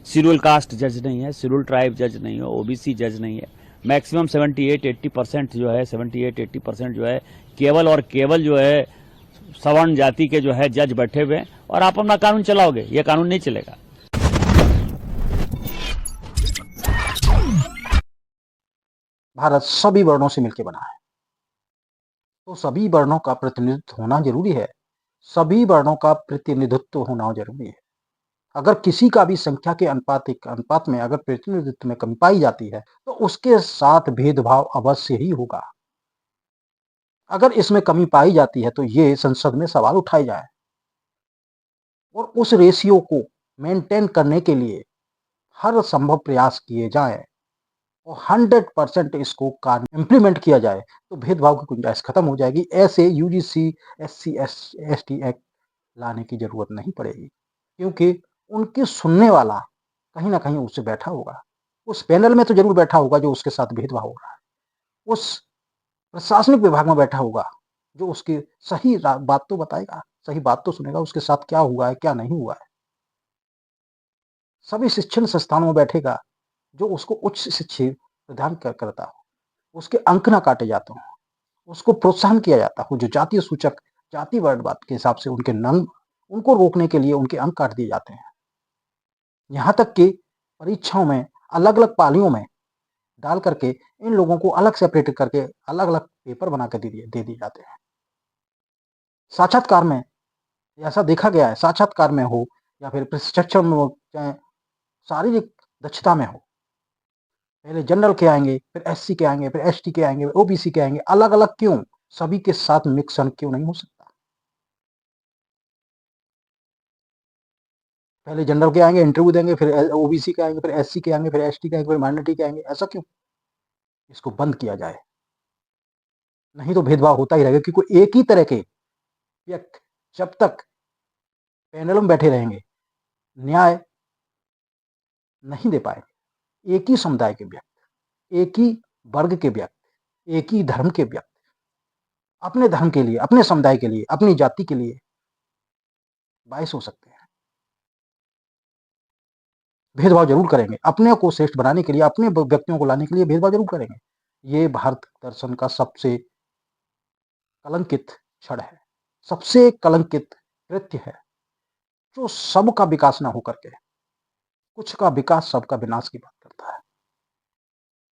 Schedule caste जज नहीं है, शेड्यूल ट्राइब जज नहीं है, ओबीसी जज नहीं है। मैक्सिमम 78-80% जो है, 78-80% जो है केवल और केवल जो है सवर्ण जाति के जो है जज बैठे हुए हैं, और आप अपना कानून चलाओगे, ये कानून नहीं चलेगा। भारत सभी वर्णों से मिलकर बना है, तो सभी वर्णों का प्रतिनिधित्व होना जरूरी है। सभी वर्णों का प्रतिनिधित्व होना जरूरी है। अगर किसी का भी संख्या के अनुपात में अगर प्रतिनिधित्व में कमी पाई जाती है, तो उसके साथ भेदभाव अवश्य ही होगा। अगर इसमें कमी पाई जाती है, तो ये संसद में सवाल उठाए जाए और उस रेशियो को मेंटेन करने के लिए हर संभव प्रयास किए जाएं और 100% इसको कार्य इम्प्लीमेंट किया जाए, तो भेदभाव की गुंजाइश खत्म हो जाएगी। ऐसे यूजीसी SC ST एक्ट लाने की जरूरत नहीं पड़ेगी, क्योंकि उनके सुनने वाला कहीं ना कहीं उससे बैठा होगा, उस पैनल में तो जरूर बैठा होगा जो उसके साथ भेदभाव हो रहा है, उस प्रशासनिक विभाग में बैठा होगा जो उसकी सही बात तो बताएगा, सही बात तो सुनेगा, उसके साथ क्या हुआ है क्या नहीं हुआ है। सभी शिक्षण संस्थानों में बैठेगा जो उसको उच्च शिक्षा प्रदान करता हो, उसके अंक ना काटे जाते हो, उसको प्रोत्साहन किया जाता हो। जो जातीय सूचक जाति वर्णवाद के हिसाब से उनके नंग उनको रोकने के लिए उनके अंक काट दिए जाते हैं। यहाँ तक कि परीक्षाओं में अलग अलग पालियों में डाल करके इन लोगों को अलग सेपरेट करके अलग अलग पेपर बना कर दे दिए जाते हैं। साक्षात्कार में ऐसा देखा गया है, साक्षात्कार में हो या फिर प्रशिक्षण में हो, चाहे शारीरिक दक्षता में हो, पहले जनरल के आएंगे, फिर SC के आएंगे, फिर ST के आएंगे, OBC के आएंगे। अलग अलग क्यों? सभी के साथ मिक्सन क्यों नहीं हो सकता? पहले जनरल के आएंगे, इंटरव्यू देंगे, फिर OBC के आएंगे, फिर SC के आएंगे, फिर ST के आएंगे, फिर माइनॉरिटी के आएंगे। ऐसा क्यों? इसको बंद किया जाए, नहीं तो भेदभाव होता ही रहेगा। क्योंकि एक ही तरह के व्यक्ति जब तक पैनल में बैठे रहेंगे, न्याय नहीं दे पाएंगे। एक ही समुदाय के व्यक्ति, एक ही वर्ग के व्यक्ति, एक ही धर्म के व्यक्ति अपने धर्म के लिए, अपने समुदाय के लिए, अपनी जाति के लिए बायस हो सकते हैं। भेदभाव जरूर करेंगे, अपने को श्रेष्ठ बनाने के लिए, अपने व्यक्तियों को लाने के लिए भेदभाव जरूर करेंगे। ये भारत दर्शन का सबसे कलंकित क्षण है, सबसे कलंकित कृत्य है, जो सबका विकास ना होकर के कुछ का विकास सबका विनाश की बात करता है।